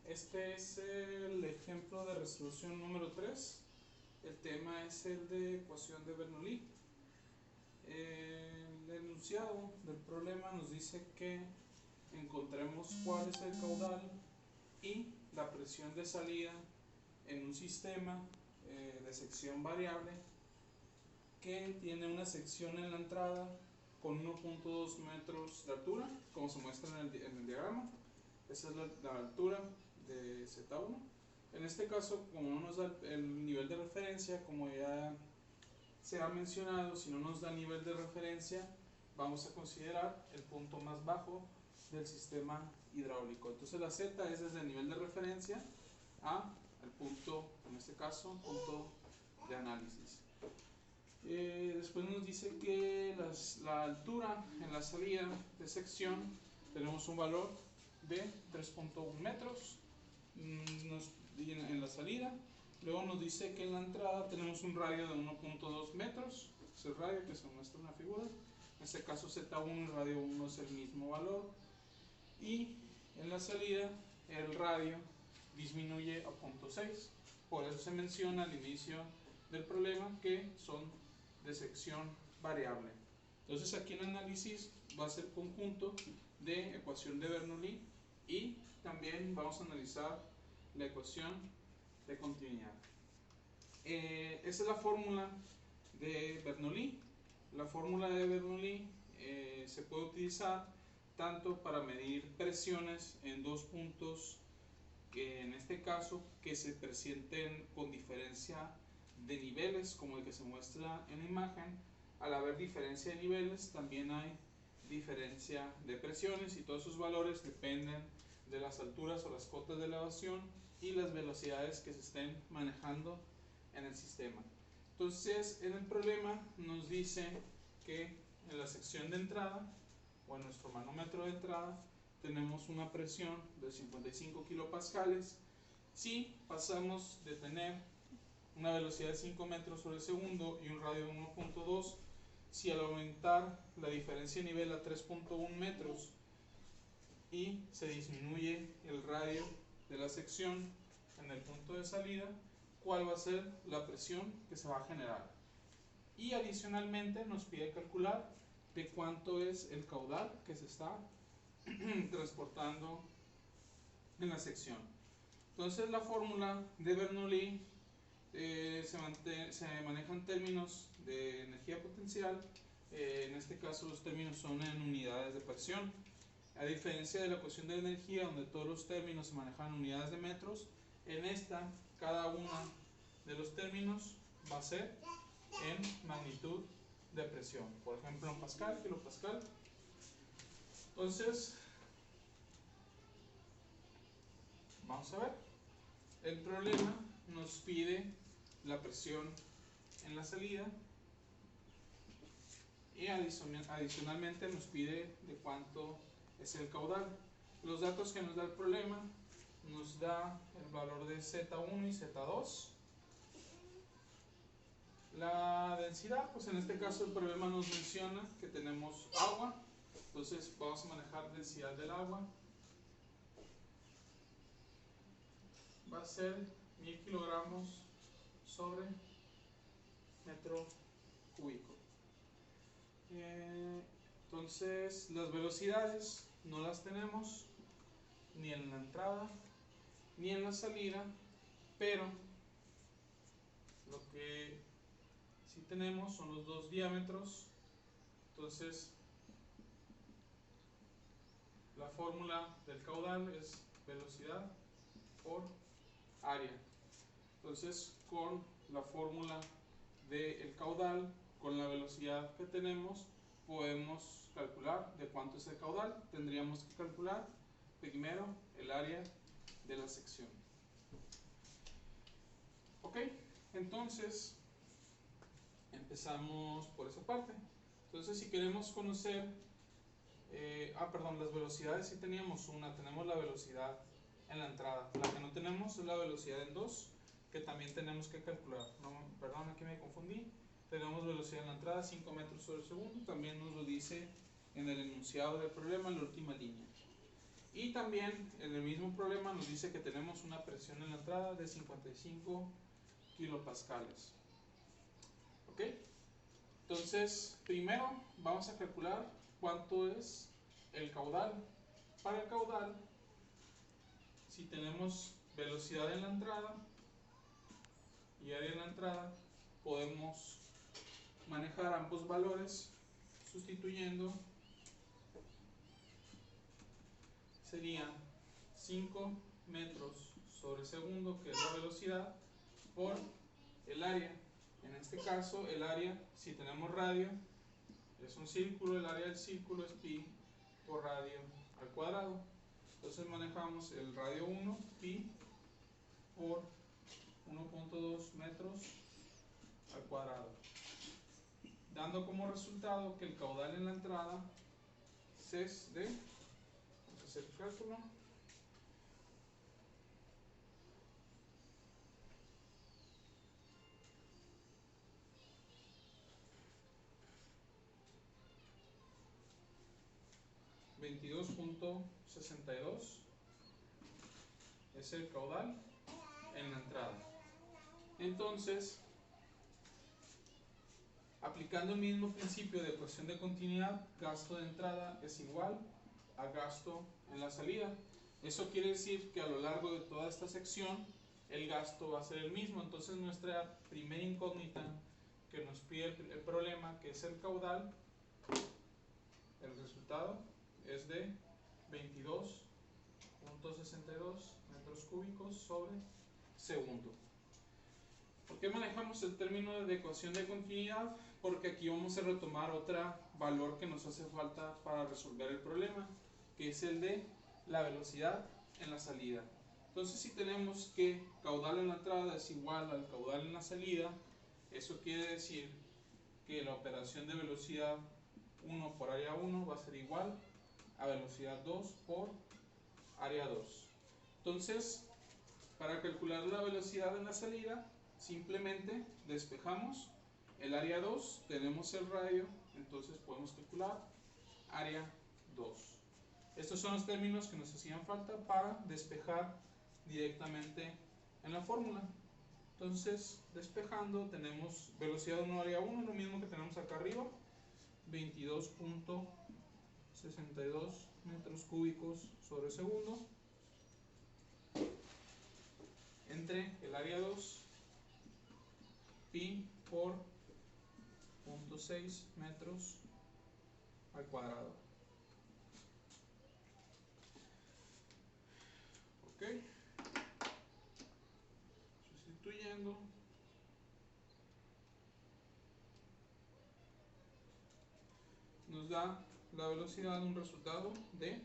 Este es el ejemplo de resolución número 3. El tema es el de ecuación de Bernoulli. El enunciado del problema nos dice que encontremos cuál es el caudal y la presión de salida en un sistema de sección variable que tiene una sección en la entrada con 1.2 metros de altura, como se muestra en el diagrama. Esa es la altura de Z1. En este caso, como no nos da el nivel de referencia, como ya se ha mencionado, si no nos da nivel de referencia, vamos a considerar el punto más bajo del sistema hidráulico. Entonces la Z es desde el nivel de referencia a el punto, en este caso, punto de análisis. Después nos dice que la altura en la salida de sección tenemos un valor de 3.1 metros en la salida. Luego nos dice que en la entrada tenemos un radio de 1.2 metros, es el radio que se muestra en la figura. En este caso Z1 y radio 1 es el mismo valor. Y en la salida el radio disminuye a 0.6. Por eso se menciona al inicio del problema que son de sección variable. Entonces aquí el análisis va a ser conjunto de ecuación de Bernoulli y también vamos a analizar la ecuación de continuidad. Esa es la fórmula de Bernoulli. La fórmula de Bernoulli se puede utilizar tanto para medir presiones en dos puntos, que en este caso que se presenten con diferencia de niveles, como el que se muestra en la imagen. Al haber diferencia de niveles, también hay diferencia de presiones, y todos esos valores dependen de las alturas o las cotas de elevación y las velocidades que se estén manejando en el sistema. Entonces, en el problema nos dice que en la sección de entrada, o en nuestro manómetro de entrada, tenemos una presión de 55 kilopascales. Si pasamos de tener una velocidad de 5 metros sobre segundo y un radio de 1.2, si al aumentar la diferencia de nivel a 3.1 metros y se disminuye el radio de la sección en el punto de salida, ¿cuál va a ser la presión que se va a generar? Y adicionalmente nos pide calcular de cuánto es el caudal que se está transportando en la sección. Entonces la fórmula de Bernoulli se maneja en términos de energía potencial. En este caso los términos son en unidades de presión. A diferencia de la ecuación de energía, donde todos los términos se manejan en unidades de metros, en esta cada uno de los términos va a ser en magnitud de presión. Por ejemplo, en pascal, kilopascal. Entonces, vamos a ver. El problema nos pide la presión en la salida y adicionalmente nos pide de cuánto es el caudal. Los datos que nos da el problema nos da el valor de Z1 y Z2. La densidad, pues en este caso el problema nos menciona que tenemos agua, entonces vamos a manejar densidad del agua. Va a ser 1000 kilogramos sobre metro cúbico. Entonces las velocidades no las tenemos ni en la entrada ni en la salida, pero lo que sí tenemos son los dos diámetros. Entonces la fórmula del caudal es velocidad por área. Entonces con la fórmula del caudal, con la velocidad que tenemos, podemos calcular de cuánto es el caudal. Tendríamos que calcular primero el área de la sección. Ok, entonces empezamos por esa parte. Entonces si queremos conocer las velocidades, si teníamos una, tenemos la velocidad en la entrada. La que no tenemos es la velocidad en 2, que también tenemos que calcular. No, perdón, aquí me confundí. Tenemos velocidad en la entrada 5 metros sobre segundo, también nos lo dice en el enunciado del problema en la última línea. Y también en el mismo problema nos dice que tenemos una presión en la entrada de 55 kilopascales. ¿Ok? Entonces, primero vamos a calcular cuánto es el caudal. Para el caudal, si tenemos velocidad en la entrada y área en la entrada, podemos manejar ambos valores sustituyendo. Serían 5 metros sobre segundo, que es la velocidad, por el área. En este caso, el área, si tenemos radio, es un círculo, el área del círculo es pi por radio al cuadrado. Entonces manejamos el radio 1, pi por 1.2 metros al cuadrado, dando como resultado que el caudal en la entrada es de, vamos a hacer el cálculo, 22.62 es el caudal en la entrada. Entonces, aplicando el mismo principio de ecuación de continuidad, gasto de entrada es igual a gasto en la salida. Eso quiere decir que a lo largo de toda esta sección el gasto va a ser el mismo. Entonces nuestra primera incógnita que nos pide el problema, que es el caudal, el resultado es de 22.62 metros cúbicos sobre segundo. ¿Por qué manejamos el término de ecuación de continuidad? Porque aquí vamos a retomar otro valor que nos hace falta para resolver el problema, que es el de la velocidad en la salida. Entonces, si tenemos que caudal en la entrada es igual al caudal en la salida, eso quiere decir que la operación de velocidad 1 por área 1 va a ser igual a velocidad 2 por área 2. Entonces, para calcular la velocidad en la salida, simplemente despejamos el área 2, tenemos el radio, entonces podemos calcular área 2. Estos son los términos que nos hacían falta para despejar directamente en la fórmula. Entonces, despejando, tenemos velocidad 1 área 1, lo mismo que tenemos acá arriba, 22.62 metros cúbicos sobre segundo, entre el área 2, pi por 0.6 metros al cuadrado. Ok, sustituyendo, nos da la velocidad, un resultado de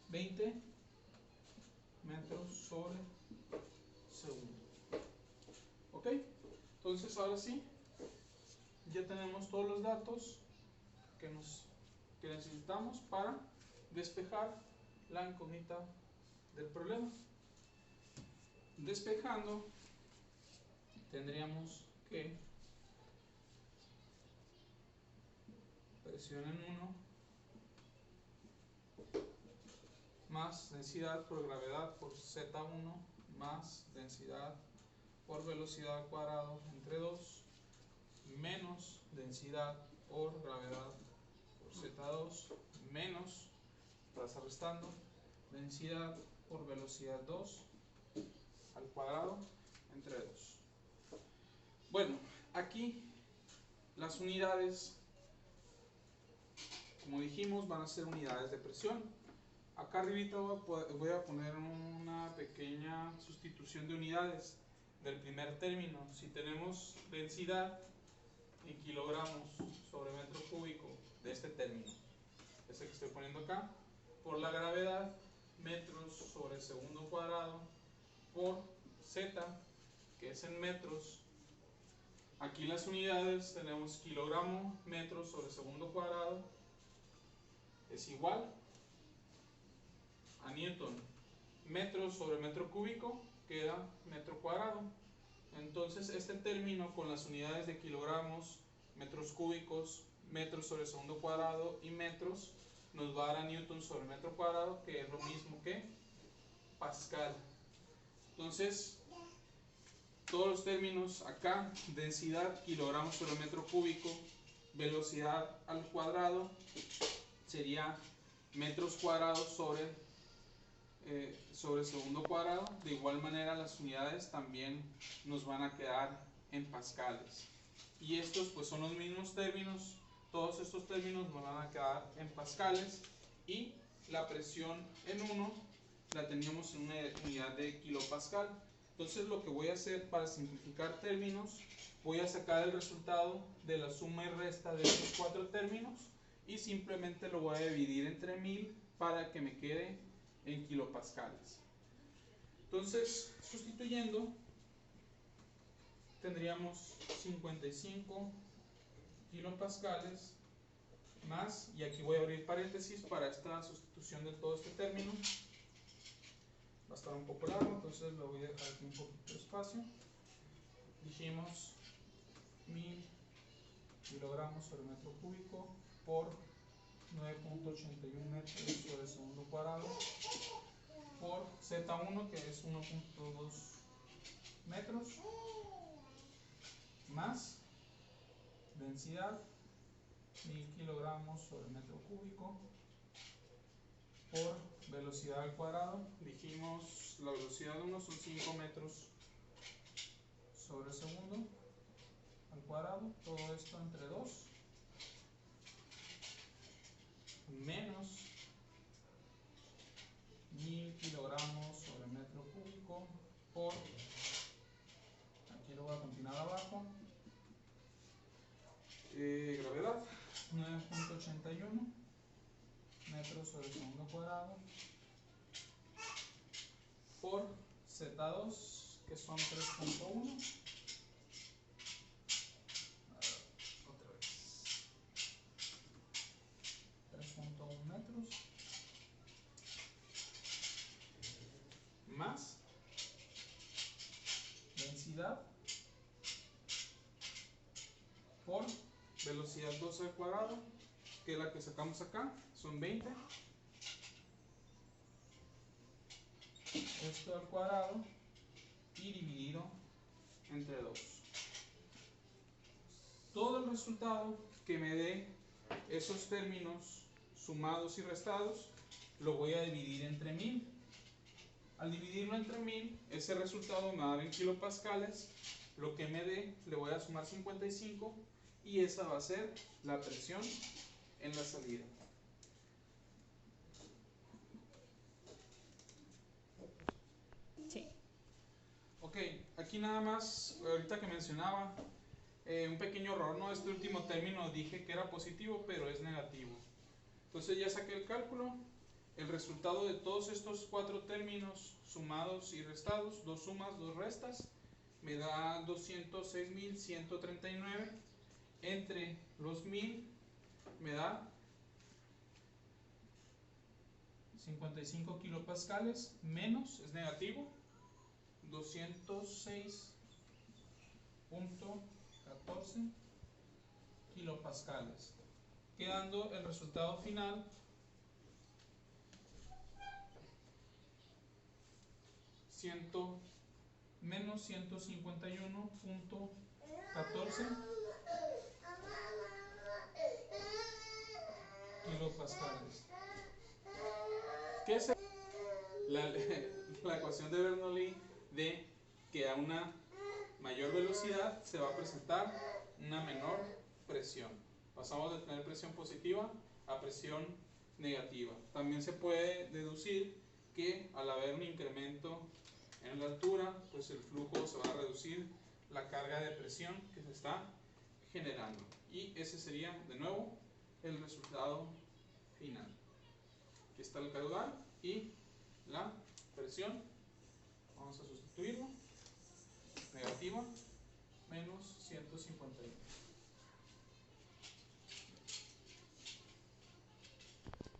20 metros sobre segundo. Ok, entonces ahora sí, ya tenemos todos los datos que necesitamos para despejar la incógnita del problema. Despejando, tendríamos que presión en 1 más densidad por gravedad por Z1 más densidad por velocidad al cuadrado entre 2 menos densidad por gravedad por Z2 menos, estás restando, densidad por velocidad 2 al cuadrado entre 2. Bueno, aquí las unidades, como dijimos, van a ser unidades de presión. Acá arribita voy a poner una pequeña sustitución de unidades del primer término. Si tenemos densidad en kilogramos sobre metro cúbico de este término, ese que estoy poniendo acá, por la gravedad, metros sobre segundo cuadrado, por Z, que es en metros. Aquí las unidades tenemos kilogramo, metros sobre segundo cuadrado, es igual a Newton. Metros sobre metro cúbico queda metro cuadrado. Entonces este término con las unidades de kilogramos, metros cúbicos metros sobre segundo cuadrado y metros, nos va a dar a newton sobre metro cuadrado, que es lo mismo que pascal. Entonces, todos los términos acá: densidad, kilogramos sobre metro cúbico, velocidad al cuadrado sería metros cuadrados sobre segundo cuadrado. De igual manera, las unidades también nos van a quedar en pascales. Y estos pues son los mismos términos, todos estos términos nos van a quedar en pascales, y la presión en 1 la teníamos en una unidad de kilopascal. Entonces, lo que voy a hacer para simplificar términos, voy a sacar el resultado de la suma y resta de estos 4 términos y simplemente lo voy a dividir entre 1000 para que me quede en kilopascales. Entonces, sustituyendo, tendríamos 55 kilopascales más, y aquí voy a abrir paréntesis para esta sustitución de todo este término. Va a estar un poco largo, entonces lo voy a dejar aquí un poquito de espacio. Dijimos 1000 kilogramos sobre metro cúbico por 9.81 metros sobre segundo cuadrado por Z1, que es 1.2 metros, más densidad 1000 kilogramos sobre metro cúbico por velocidad al cuadrado. Dijimos la velocidad de 1 son 5 metros sobre segundo al cuadrado, todo esto entre 2, menos 1000 kilogramos sobre metro cúbico por, aquí lo voy a continuar abajo, gravedad 9.81 metros sobre segundo cuadrado por Z2, que son 3.1, otra vez 3.1 metros, más densidad por velocidad 2 al cuadrado, que es la que sacamos acá, son 20. Esto al cuadrado y dividido entre 2. Todo el resultado que me dé esos términos sumados y restados lo voy a dividir entre 1000. Al dividirlo entre 1000, ese resultado me va a dar en kilopascales. Lo que me dé le voy a sumar 55 y esa va a ser la presión en la salida. Sí. Ok, aquí nada más, ahorita que mencionaba, un pequeño error, ¿no? Este último término dije que era positivo, pero es negativo. Entonces ya saqué el cálculo. El resultado de todos estos 4 términos sumados y restados, 2 sumas, 2 restas, me da 206.139. Entre los 1000 me da 55 kilopascales, menos, es negativo, 206.14 kilopascales, quedando el resultado final menos 151.14 kilopascales. ¿Qué es la ecuación de Bernoulli de que a una mayor velocidad se va a presentar una menor presión? Pasamos de tener presión positiva a presión negativa. También se puede deducir que al haber un incremento en la altura, pues el flujo se va a reducir la carga de presión que se está generando. Y ese sería, de nuevo, el resultado final. Aquí está el caudal y la presión. Vamos a sustituirlo. Negativa menos 151.